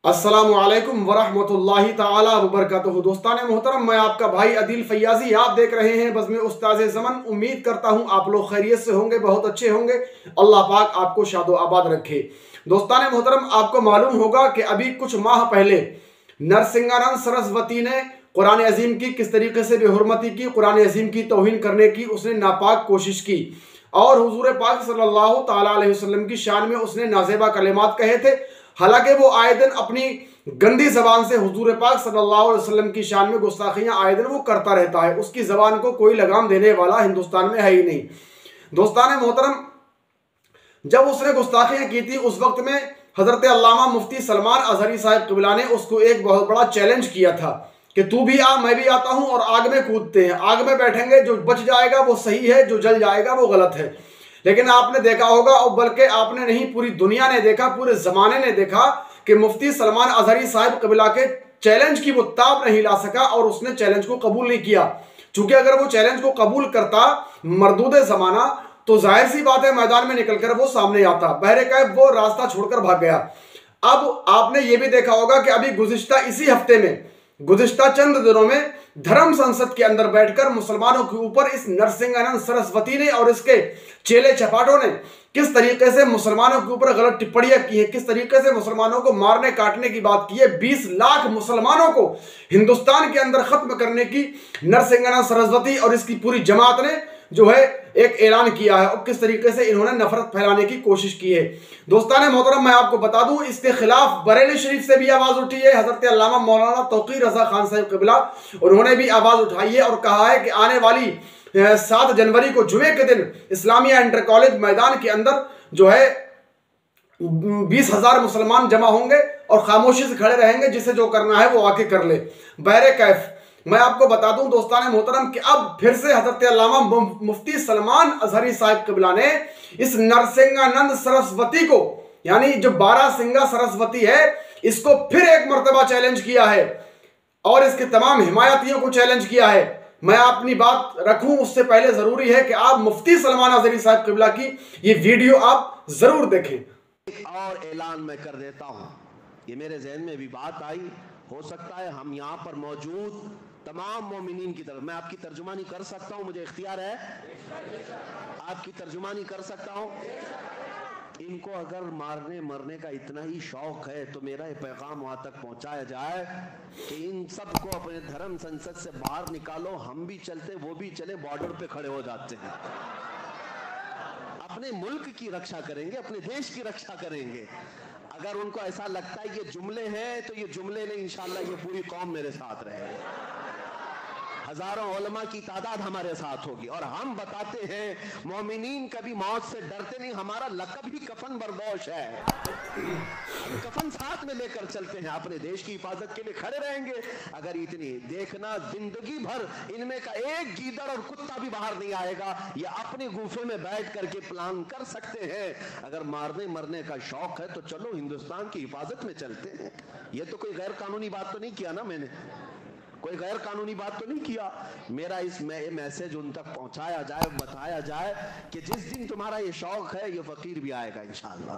अस्सलामु अलैकुम वरहमतुल्लाहि ताला वबरकातुहू। दोस्तान मोहतरम, मैं आपका भाई अदील फैयाजी, आप देख रहे हैं बज़्म उस्ताज़ ज़मन। उम्मीद करता हूँ आप लोग खैरियत से होंगे, बहुत अच्छे होंगे। अल्लाह पाक आपको शादो आबाद रखे। दोस्तान मोहतरम, आपको मालूम होगा कि अभी कुछ माह पहले नरसिंहानंद सरस्वती ने कुरान अजीम की किस तरीके से बेहुरमती की, कुरान अजीम की तौहीन करने की उसने नापाक कोशिश की और हुजूर पाक सल्लल्लाहु ताला अलैहि वसल्लम की शान में उसने नाज़ेबा कलिमात कहे थे। हालांकि वो आए दिन अपनी गंदी जबान से हुजूर पाक सल्लल्लाहु अलैहि वसल्लम की शान में गुस्ताखियां आए दिन वो करता रहता है। उसकी जबान को कोई लगाम देने वाला हिंदुस्तान में है ही नहीं। दोस्तान मोहतरम, जब उसने गुस्ताखियां की थी उस वक्त में हजरत अल्लामा मुफ्ती सलमान अजहरी साहब क़िबला ने उसको एक बहुत बड़ा चैलेंज किया था कि तू भी आ, मैं भी आता हूं और आग में कूदते हैं। आग में बैठेंगे, जो बच जाएगा वो सही है, जो जल जाएगा वो गलत है। लेकिन आपने देखा होगा, और बल्कि आपने नहीं पूरी दुनिया ने देखा, पूरे जमाने ने देखा कि मुफ्ती सलमान अजहरी साहब क़िबला के चैलेंज की वो ताब नहीं ला सका और उसने चैलेंज को कबूल नहीं किया। चूंकि अगर वो चैलेंज को कबूल करता मरदूद जमाना, तो जाहिर सी बात है मैदान में निकलकर वो सामने आता। बहरे कैफ वो रास्ता छोड़कर भाग गया। अब आपने ये भी देखा होगा कि अभी गुज़िश्ता इसी हफ्ते में, गुज़िश्ता चंद दिनों में धर्म संसद के अंदर बैठकर मुसलमानों के ऊपर इस नरसिंहानंद सरस्वती ने और इसके चेले चपाटों ने किस तरीके से मुसलमानों के ऊपर गलत टिप्पणियां की है, किस तरीके से मुसलमानों को मारने काटने की बात की है। 20 लाख मुसलमानों को हिंदुस्तान के अंदर खत्म करने की नरसिंहानंद सरस्वती और इसकी पूरी जमात ने जो है एक ऐलान किया है और किस तरीके से इन्होंने नफरत फैलाने की कोशिश की है। दोस्तान मोहतरम, मैं आपको बता दूं, इसके खिलाफ बरेली शरीफ से भी आवाज उठी है। हजरत अल्लामा मौलाना तौकीर रजा खान साहब क़िबला उन्होंने भी आवाज उठाई है और कहा है कि आने वाली 7 जनवरी को जुमे के दिन इस्लामिया इंटर कॉलेज मैदान के अंदर जो है 20,000 मुसलमान जमा होंगे और खामोशी से खड़े रहेंगे, जिसे जो करना है वो आके कर ले। बहरे कैफ मैं आपको बता दूं दोस्तान मोहतरम कि अब फिर से हजरत अल्लामा मुफ्ती सलमान अजहरी साहब क़िबला ने इस नरसिंहानंद सरस्वती को, यानी जो 12 सिंगा सरस्वती है, इसको फिर एक मर्तबा चैलेंज किया है और इसके तमाम हिमायतियों को चैलेंज किया है। मैं अपनी बात रखूं उससे पहले जरूरी है कि आप मुफ्ती सलमान अजहरी साहब क़िबला की ये वीडियो आप जरूर देखें। और ऐलान मैं कर देता हूं, ये मेरे जहन में भी बात आई, हो सकता है हम यहाँ पर मौजूद तमाम मोमिनीन की तरफ, मैं आपकी तर्जुमानी कर सकता हूं, मुझे इख्तियार है, आपकी तर्जुमानी कर सकता हूं। इनको अगर मारने मरने का इतना ही शौक है तो मेरा ये पैगाम वहां तक पहुंचाया जाए कि इन सब को अपने धर्म संसद से बाहर निकालो। हम भी चलते, वो भी चले, बॉर्डर पे खड़े हो जाते हैं, अपने मुल्क की रक्षा करेंगे, अपने देश की रक्षा करेंगे। अगर उनको ऐसा लगता है ये जुमले हैं तो ये जुमले नहीं, इंशाअल्लाह ये पूरी कौम मेरे साथ रहेगी, हजारों उलमा की तादाद हमारे साथ होगी। और हम बताते हैं मोमिनीन कभी मौत से डरते नहीं, हमारा लक़ब ही कफन बर्दोश है। हम कफन साथ में लेकर चलते हैं, अपने देश की हिफाजत के लिए खड़े रहेंगे। अगर इतनी देखना, जिंदगी भर इनमें का एक गीदड़ और कुत्ता भी बाहर नहीं आएगा, ये अपने गुफे में बैठ करके प्लान कर सकते हैं। अगर मारने मरने का शौक है तो चलो हिंदुस्तान की हिफाजत में चलते हैं। ये तो कोई गैर कानूनी बात तो नहीं किया ना, मैंने कोई गैर कानूनी बात तो नहीं किया। मेरा इस मैसेज उन तक पहुंचाया जाए, बताया जाए कि जिस दिन तुम्हारा ये शौक है ये फकीर भी आएगा इंशाअल्लाह।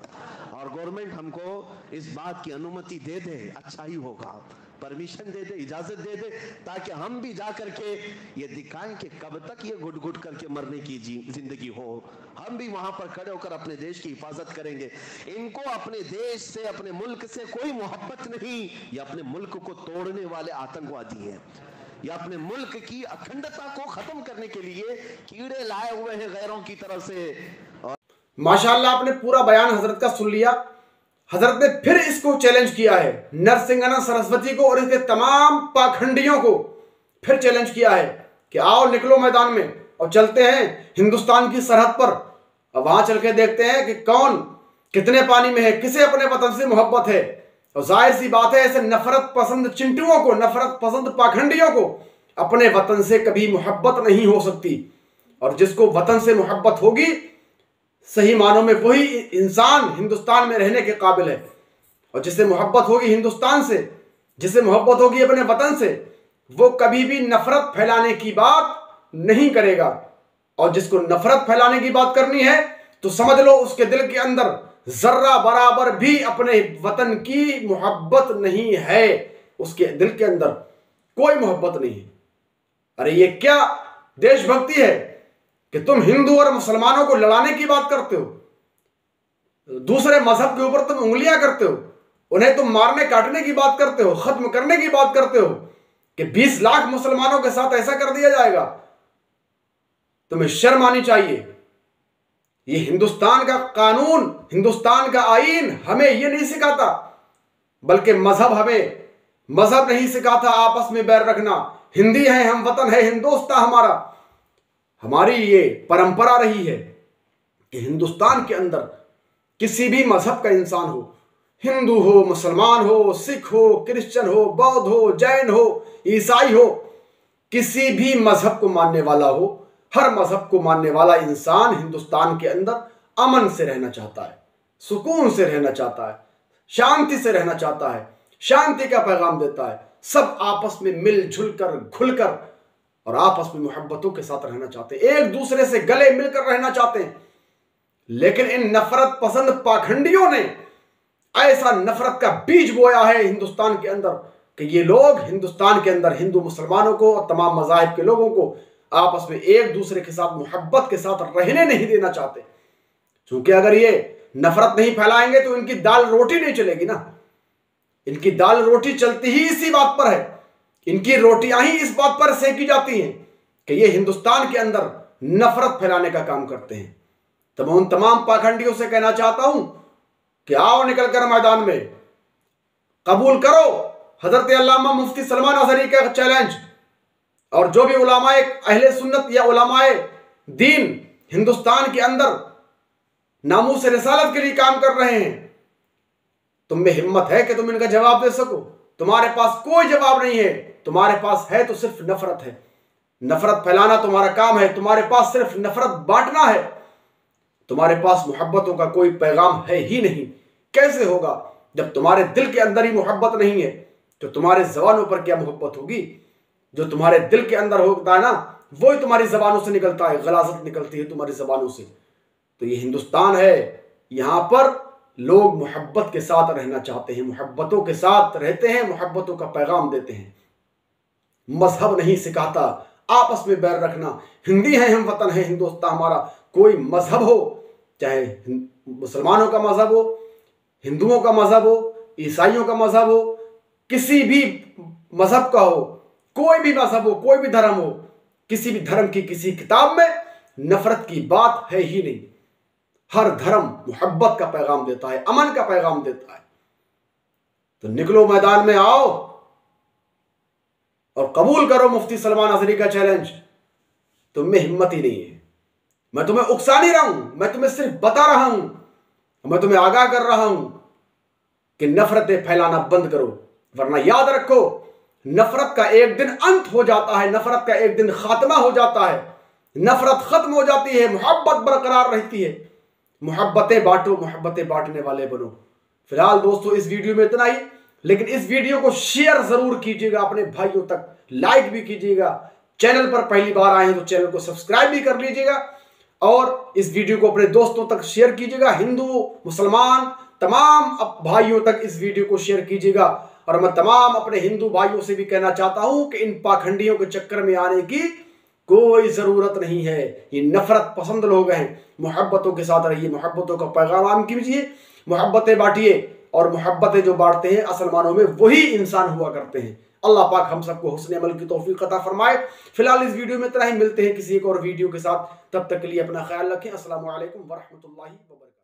और गवर्नमेंट हमको इस बात की अनुमति दे दे, अच्छा ही होगा, परमिशन दे दे, इजाजत दे दे, ताकि हम भी जा करके ये दिखाएं कि कब तक ये घुट घुट करके मरने की जिंदगी हो। हम भी वहां पर खड़े होकर अपने देश की हिफाजत करेंगे। इनको अपने देश से, अपने मुल्क से कोई मोहब्बत नहीं। ये अपने मुल्क को तोड़ने वाले आतंकवादी हैं। ये अपने मुल्क की अखंडता को खत्म करने के लिए कीड़े लाए हुए हैं गैरों की तरफ से। और माशाअल्लाह, आपने पूरा बयान हजरत का सुन लिया। हजरत ने फिर इसको चैलेंज किया है, नरसिंहानंद सरस्वती को और इसके तमाम पाखंडियों को फिर चैलेंज किया है कि आओ निकलो मैदान में और चलते हैं हिंदुस्तान की सरहद पर। अब वहां चल के देखते हैं कि कौन कितने पानी में है, किसे अपने वतन से मोहब्बत है। और जाहिर सी बात है, ऐसे नफरत पसंद चिंटुओं को, नफरत पसंद पाखंडियों को अपने वतन से कभी मोहब्बत नहीं हो सकती। और जिसको वतन से मोहब्बत होगी, सही मानों में वही इंसान हिंदुस्तान में रहने के काबिल है। और जिसे मोहब्बत होगी हिंदुस्तान से, जिसे मोहब्बत होगी अपने वतन से, वो कभी भी नफरत फैलाने की बात नहीं करेगा। और जिसको नफरत फैलाने की बात करनी है तो समझ लो उसके दिल के अंदर जर्रा बराबर भी अपने वतन की मोहब्बत नहीं है, उसके दिल के अंदर कोई मोहब्बत नहीं है। अरे ये क्या देशभक्ति है कि तुम हिंदू और मुसलमानों को लड़ाने की बात करते हो, दूसरे मजहब के ऊपर तुम उंगलियां करते हो, उन्हें तुम मारने काटने की बात करते हो, खत्म करने की बात करते हो कि 20 लाख मुसलमानों के साथ ऐसा कर दिया जाएगा। तुम्हें शर्म आनी चाहिए। ये हिंदुस्तान का कानून, हिंदुस्तान का आईन हमें ये नहीं सिखाता, बल्कि मजहब नहीं सिखाता आपस में बैर रखना। हिंदी है हम, वतन है हिंदुस्तान हमारा। हमारी ये परंपरा रही है कि हिंदुस्तान के अंदर किसी भी मजहब का इंसान हो, हिंदू हो, मुसलमान हो, सिख हो, क्रिश्चियन हो, बौद्ध हो, जैन हो, ईसाई हो, किसी भी मजहब को मानने वाला हो, हर मजहब को मानने वाला इंसान हिंदुस्तान के अंदर अमन से रहना चाहता है, सुकून से रहना चाहता है, शांति से रहना चाहता है, शांति का पैगाम देता है। सब आपस में मिलजुल कर, घुल कर और आपस में मोहब्बतों के साथ रहना चाहते हैं, एक दूसरे से गले मिलकर रहना चाहते हैं। लेकिन इन नफरत पसंद पाखंडियों ने ऐसा नफरत का बीज बोया है हिंदुस्तान के अंदर कि ये लोग हिंदुस्तान के अंदर हिंदू मुसलमानों को और तमाम मज़ाहिब के लोगों को आपस में एक दूसरे के साथ मोहब्बत के साथ रहने नहीं देना चाहते। क्योंकि अगर ये नफरत नहीं फैलाएंगे तो इनकी दाल रोटी नहीं चलेगी ना। इनकी दाल रोटी चलती ही इसी बात पर है, इनकी रोटियां ही इस बात पर सेकी जाती हैं कि ये हिंदुस्तान के अंदर नफरत फैलाने का काम करते हैं। तो मैं उन तमाम पाखंडियों से कहना चाहता हूं कि आओ निकलकर मैदान में, कबूल करो हजरत अल्लामा मुफ्ती सलमान अजहरी का चैलेंज, और जो भी उलमाए अहले सुन्नत या उलमाए दीन हिंदुस्तान के अंदर नामूस रिसालत के लिए काम कर रहे हैं, तुम में हिम्मत है कि तुम इनका जवाब दे सको? तुम्हारे पास कोई जवाब नहीं है, तुम्हारे पास है तो सिर्फ नफरत है। नफरत फैलाना तुम्हारा काम है, तुम्हारे पास सिर्फ नफरत बांटना है, तुम्हारे पास मोहब्बतों का कोई पैगाम है ही नहीं। कैसे होगा जब तुम्हारे दिल के अंदर ही मोहब्बत नहीं है, तो तुम्हारे जबानों पर क्या मोहब्बत होगी? जो तुम्हारे दिल के अंदर होता है ना, वही तुम्हारी जबानों से निकलता है, गलाजत निकलती है तुम्हारी जबानों से। तो ये हिंदुस्तान है, यहां पर लोग मोहब्बत के साथ रहना चाहते हैं, मोहब्बतों के साथ रहते हैं, मोहब्बतों का पैगाम देते हैं। मजहब नहीं सिखाता आपस में बैर रखना। हिंदी है हम, वतन है हिंदुस्तान हमारा। कोई मजहब हो, चाहे मुसलमानों का मजहब हो, हिंदुओं का मजहब हो, ईसाइयों का मजहब हो, किसी भी मजहब का हो, कोई भी मजहब हो, कोई भी धर्म हो, किसी भी धर्म की किसी किताब में नफरत की बात है ही नहीं। हर धर्म मोहब्बत का पैगाम देता है, अमन का पैगाम देता है। तो निकलो मैदान में, आओ और कबूल करो मुफ्ती सलमान अजहरी का चैलेंज। तुम में हिम्मत ही नहीं है। मैं तुम्हें उकसा नहीं रहा हूं, मैं तुम्हें सिर्फ बता रहा हूं, मैं तुम्हें आगाह कर रहा हूं कि नफरतें फैलाना बंद करो, वरना याद रखो नफरत का एक दिन अंत हो जाता है, नफरत का एक दिन खात्मा हो जाता है, नफरत खत्म हो जाती है, मोहब्बत बरकरार रहती है। मोहब्बतें बांटो, मोहब्बतें बांटने वाले बनो। फिलहाल दोस्तों इस वीडियो में इतना ही, लेकिन इस वीडियो को शेयर जरूर कीजिएगा अपने भाइयों तक, लाइक भी कीजिएगा। चैनल पर पहली बार आए हैं तो चैनल को सब्सक्राइब भी कर लीजिएगा और इस वीडियो को अपने दोस्तों तक शेयर कीजिएगा। हिंदू मुसलमान तमाम भाइयों तक इस वीडियो को शेयर कीजिएगा। और मैं तमाम अपने हिंदू भाइयों से भी कहना चाहता हूं कि इन पाखंडियों के चक्कर में आने की कोई जरूरत नहीं है। ये नफरत पसंद लोग हैं, मोहब्बतों के साथ रहिए, मोहब्बतों का पैगाम कीजिए, मोहब्बतें बांटिए। और मोहब्बतें जो बांटते हैं असल मानों में वही इंसान हुआ करते हैं। अल्लाह पाक हम सबको हुस्न अमल की तौफीक अता फरमाए। फिलहाल इस वीडियो में इतना ही, मिलते हैं किसी एक और वीडियो के साथ। तब तक के लिए अपना ख्याल रखें। अस्सलामु अलैकुम व रहमतुल्लाहि व बरकातहू।